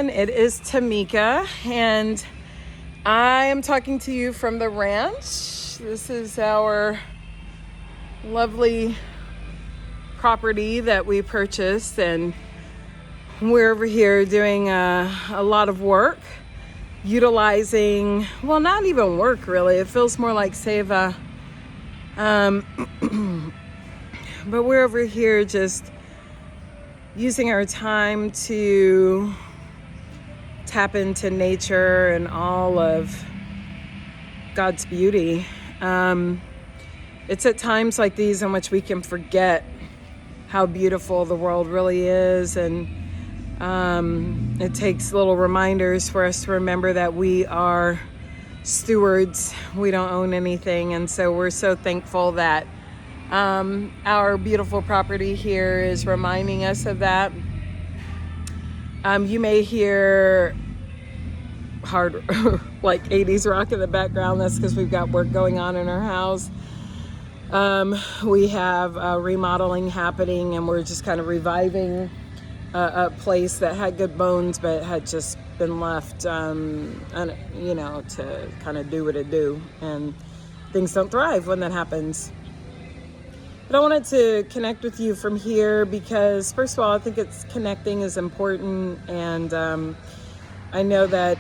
everyone, it is Tamika, and I am talking to you from the ranch. This is our lovely property that we purchased, and we're over here doing a lot of work, utilizing, well, not even work really, it feels more like Seva. But we're over here just using our time to tap into nature and all of God's beauty. It's at times like these in which we can forget how beautiful the world really is, and it takes little reminders for us to remember that we are stewards. We don't own anything, and so we're so thankful that our beautiful property here is reminding us of that. You may hear hard like 80s rock in the background. That's because we've got work going on in our house. We have remodeling happening, and we're just kind of reviving a place that had good bones but had just been left to kind of do what it do, and things don't thrive when that happens. But I wanted to connect with you from here because, first of all, I think connecting is important, and I know that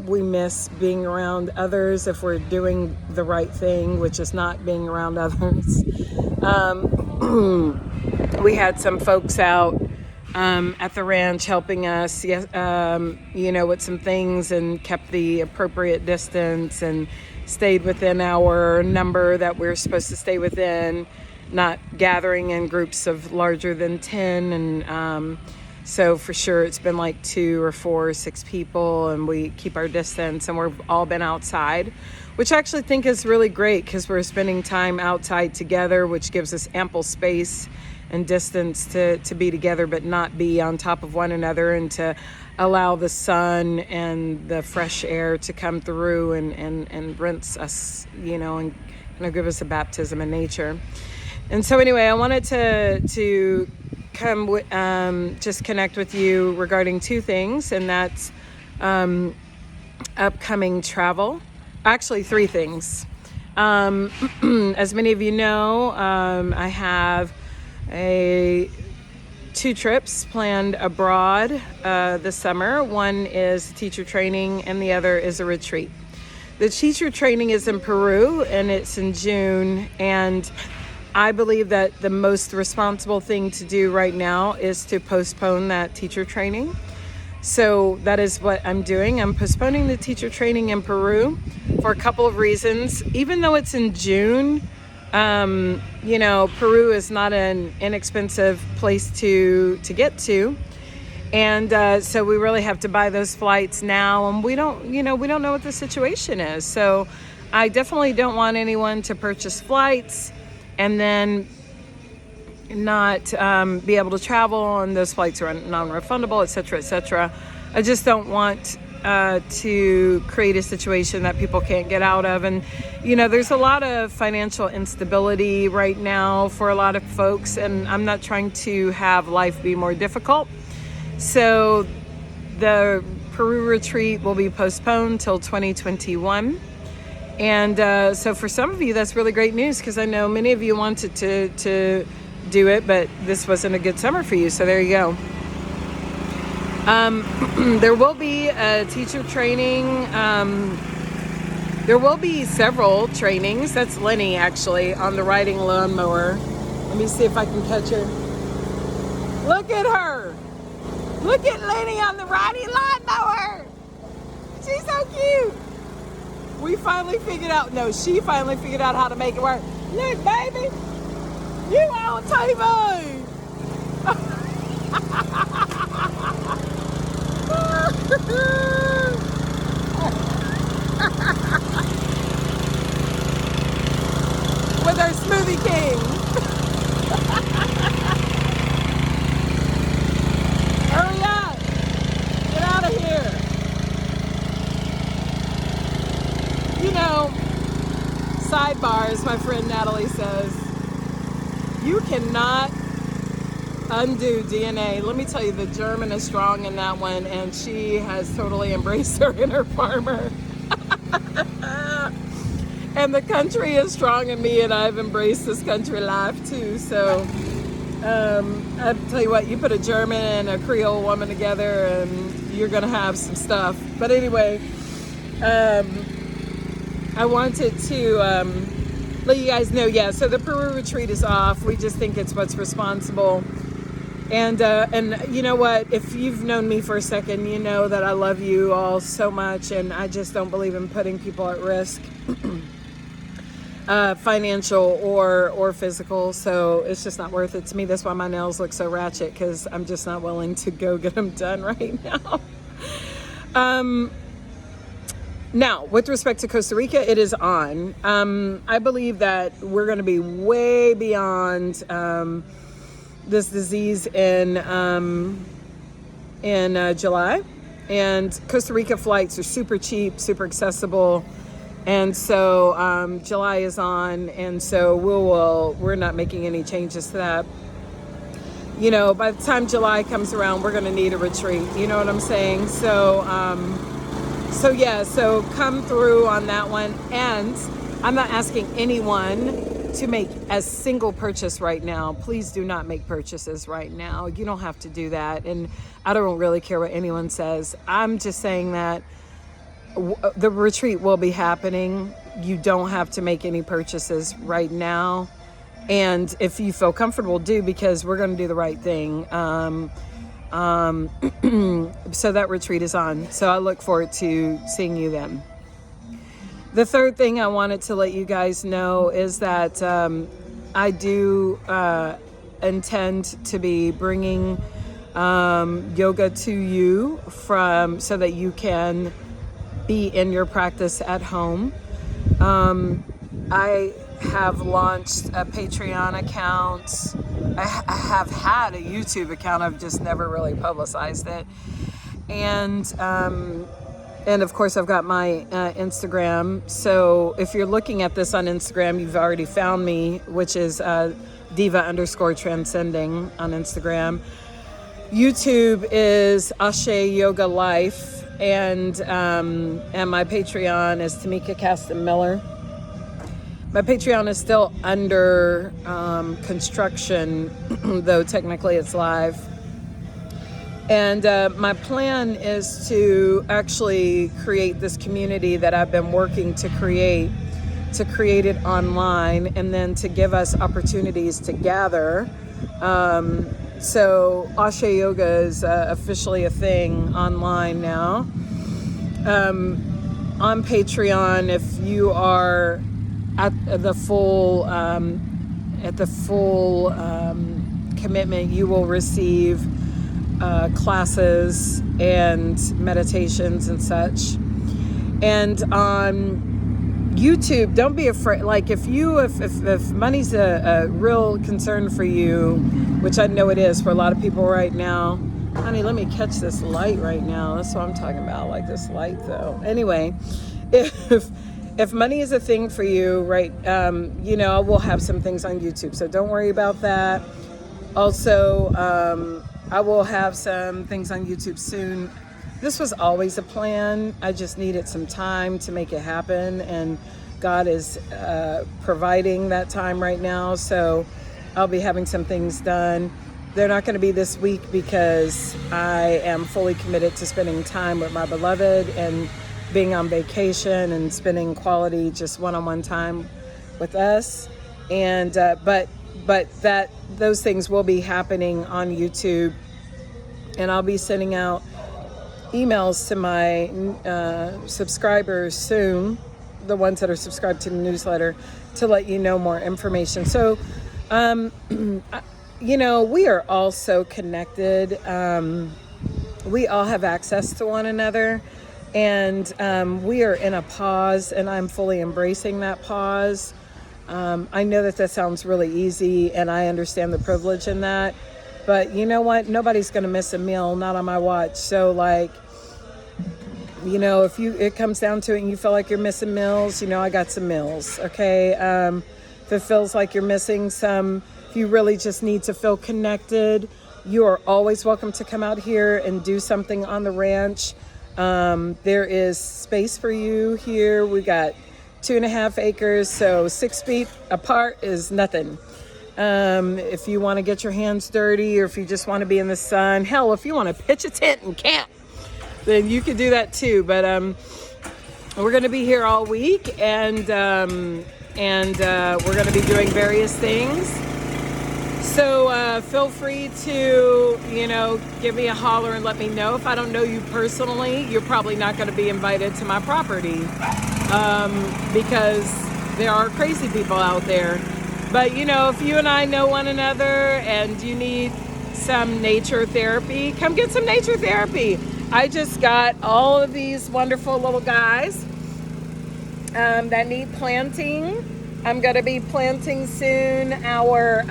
we miss being around others if we're doing the right thing, which is not being around others. We had some folks out at the ranch helping us, with some things, and kept the appropriate distance and stayed within our number that we're supposed to stay within, not gathering in groups of larger than 10. And so for sure it's been like 2 or 4 or 6 people, and we keep our distance, and we've all been outside, which I actually think is really great because we're spending time outside together, which gives us ample space and distance to be together but not be on top of one another, and to allow the sun and the fresh air to come through and rinse us, and give us a baptism in nature. And so anyway, I wanted to come just connect with you regarding 2 things, and that's upcoming travel. Actually, 3 things. As many of you know, I have 2 trips planned abroad this summer. One is teacher training, and the other is a retreat. The teacher training is in Peru, and it's in June, and I believe that the most responsible thing to do right now is to postpone that teacher training. So that is what I'm doing. I'm postponing the teacher training in Peru for a couple of reasons. Even though it's in June, Peru is not an inexpensive place to get to. And so we really have to buy those flights now, and we don't know what the situation is. So I definitely don't want anyone to purchase flights and then not be able to travel, and those flights are non-refundable, et cetera, et cetera. I just don't want to create a situation that people can't get out of. And there's a lot of financial instability right now for a lot of folks, and I'm not trying to have life be more difficult. So the Peru retreat will be postponed till 2021. And so for some of you, that's really great news, because I know many of you wanted to do it, but this wasn't a good summer for you. So there you go. There will be a teacher training. There will be several trainings. That's Lenny, actually, on the riding lawnmower. Let me see if I can catch her. Look at her. Look at Lenny on the riding lawnmower. She's so cute. She finally figured out how to make it work. Look, baby. You on TV. With our Smoothie King. Hurry up. Get out of here. Sidebar, as my friend Natalie says, you cannot Undo DNA. Let me tell you, the German is strong in that one, and she has totally embraced her inner farmer. And the country is strong in me, and I've embraced this country life too. So I tell you what, you put a German and a Creole woman together, and you're gonna have some stuff. But anyway, I wanted to let you guys know, yeah, so the Peru retreat is off. We just think it's what's responsible. And you know what, if you've known me for a second, you know that I love you all so much, and I just don't believe in putting people at risk, financial or physical. So it's just not worth it to me. That's why my nails look so ratchet, because I'm just not willing to go get them done right now. Now, with respect to Costa Rica, it is on. I believe that we're going to be way beyond this disease in July. And Costa Rica flights are super cheap, super accessible. And so July is on, and so we're not making any changes to that. You know, by the time July comes around, we're going to need a retreat. You know what I'm saying? So come through on that one. And I'm not asking anyone to make a single purchase right now. Please do not make purchases right now. You don't have to do that. And I don't really care what anyone says. I'm just saying that the retreat will be happening. You don't have to make any purchases right now. And if you feel comfortable, do, because we're going to do the right thing. So that retreat is on. So I look forward to seeing you then. The third thing I wanted to let you guys know is that I do intend to be bringing yoga to you so that you can be in your practice at home. I have launched a Patreon account. I have had a YouTube account. I've just never really publicized it. And of course, I've got my Instagram. So if you're looking at this on Instagram, you've already found me, which is diva_transcending on Instagram. YouTube is Ashe Yoga Life. And my Patreon is Tamika Caston-Miller. My Patreon is still under construction, though technically it's live. And my plan is to actually create this community that I've been working to create it online, and then to give us opportunities to gather. So Ashe Yoga is officially a thing online now. On Patreon, if you are at the full commitment, you will receive classes and meditations and such. And on YouTube, don't be afraid. Like if money's a real concern for you, which I know it is for a lot of people right now. Honey, let me catch this light right now. That's what I'm talking about, like this light though. Anyway, if money is a thing for you, right, we'll have some things on YouTube, so don't worry about that. Also, I will have some things on YouTube soon. This was always a plan. I just needed some time to make it happen, and God is providing that time right now. So I'll be having some things done. They're not going to be this week because I am fully committed to spending time with my beloved and being on vacation and spending quality, just one-on-one time with us. And but those things will be happening on YouTube, and I'll be sending out emails to my subscribers soon, the ones that are subscribed to the newsletter, to let you know more information. So we are all so connected. We all have access to one another, and we are in a pause, and I'm fully embracing that pause. I know that sounds really easy, and I understand the privilege in that, but you know what? Nobody's going to miss a meal, not on my watch. So if it comes down to it and you feel like you're missing meals, I got some meals. Okay. If it feels like you're missing some, if you really just need to feel connected, You are always welcome to come out here and do something on the ranch. There is space for you here. We got 2.5 acres, so 6 feet apart is nothing. If you want to get your hands dirty, or if you just want to be in the sun, hell, if you want to pitch a tent and camp, then you can do that too. But we're going to be here all week, and we're going to be doing various things. So feel free to, give me a holler and let me know. If I don't know you personally, you're probably not going to be invited to my property, because there are crazy people out there. But, if you and I know one another and you need some nature therapy, come get some nature therapy. I just got all of these wonderful little guys that need planting. I'm going to be planting soon our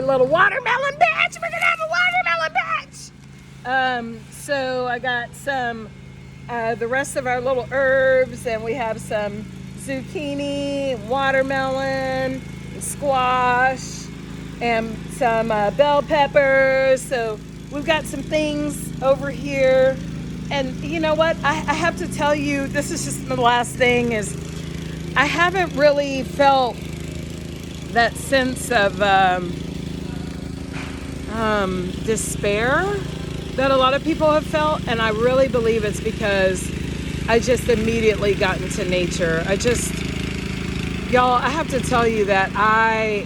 little watermelon patch. We're going to have a watermelon patch. So I got some, the rest of our little herbs, and we have some zucchini, watermelon, squash, and some bell peppers. So we've got some things over here. And you know what? I have to tell you, this is just the last thing, is I haven't really felt that sense of despair that a lot of people have felt, and I really believe it's because I just immediately got into nature. Y'all, I have to tell you that I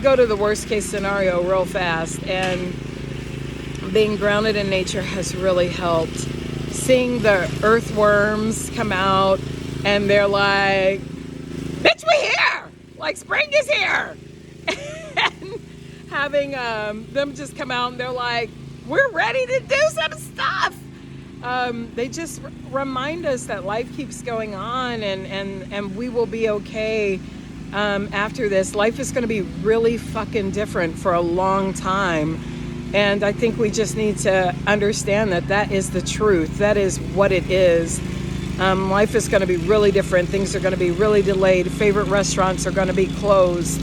go to the worst case scenario real fast, and being grounded in nature has really helped. Seeing the earthworms come out, and they're like, bitch, we here! Like, spring is here! And having them just come out, and they're like, we're ready to do some stuff! They just remind us that life keeps going on, and we will be okay after this. Life is going to be really fucking different for a long time. And I think we just need to understand that is the truth. That is what it is. Life is going to be really different. Things are going to be really delayed. Favorite restaurants are going to be closed.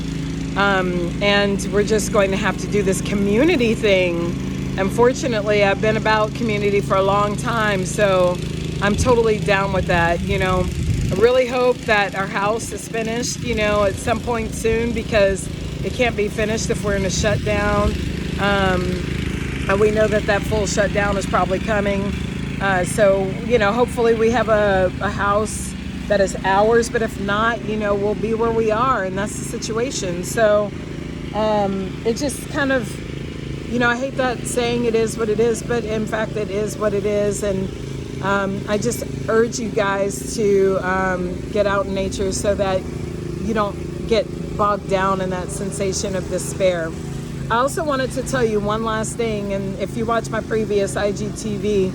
And we're just going to have to do this community thing. Unfortunately, I've been about community for a long time, so I'm totally down with that. I really hope that our house is finished, at some point soon, because it can't be finished if we're in a shutdown. And we know that full shutdown is probably coming. So, hopefully we have a house that is ours, but if not, we'll be where we are, and that's the situation. So, it just kind of, I hate that saying it is what it is, but in fact it is what it is. And I just urge you guys to get out in nature so that you don't get bogged down in that sensation of despair. I also wanted to tell you one last thing, and if you watch my previous IGTV,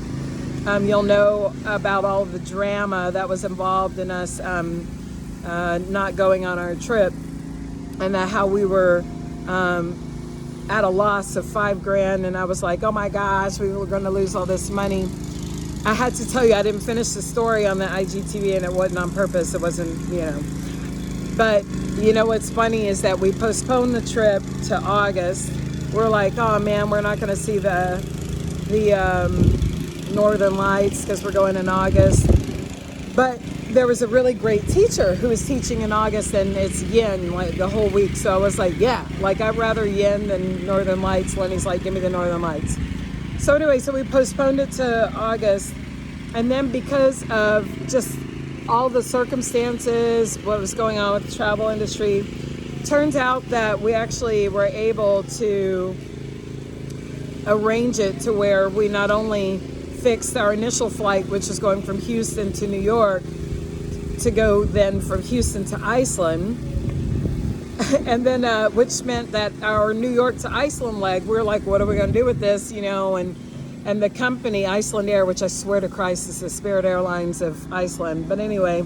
you'll know about all the drama that was involved in us not going on our trip, and that how we were at a loss of $5,000, and I was like, oh my gosh, we were going to lose all this money. I had to tell you, I didn't finish the story on the IGTV, and it wasn't on purpose. It wasn't, But what's funny is that we postponed the trip to August. We're like, oh man, we're not going to see the Northern Lights because we're going in August. But there was a really great teacher who was teaching in August, and it's yin like the whole week. So I was like, yeah, like I'd rather yin than Northern Lights. Lenny's like, give me the Northern Lights. So anyway, so we postponed it to August. And then because of just all the circumstances, what was going on with the travel industry, turns out that we actually were able to arrange it to where we not only fixed our initial flight, which was going from Houston to New York, to go then from Houston to Iceland, and then which meant that our New York to Iceland leg, we were like, what are we going to do with this, and the company Iceland Air, which I swear to Christ is the Spirit Airlines of Iceland, but anyway,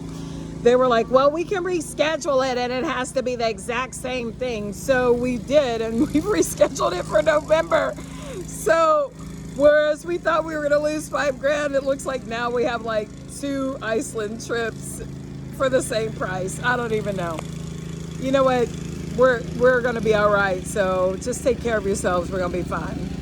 they were like, well, we can reschedule it and it has to be the exact same thing. So we did, and we rescheduled it for November. So whereas we thought we were going to lose $5,000, it looks like now we have like 2 Iceland trips for the same price. I don't even know. You know what? we're going to be all right. So just take care of yourselves. We're going to be fine.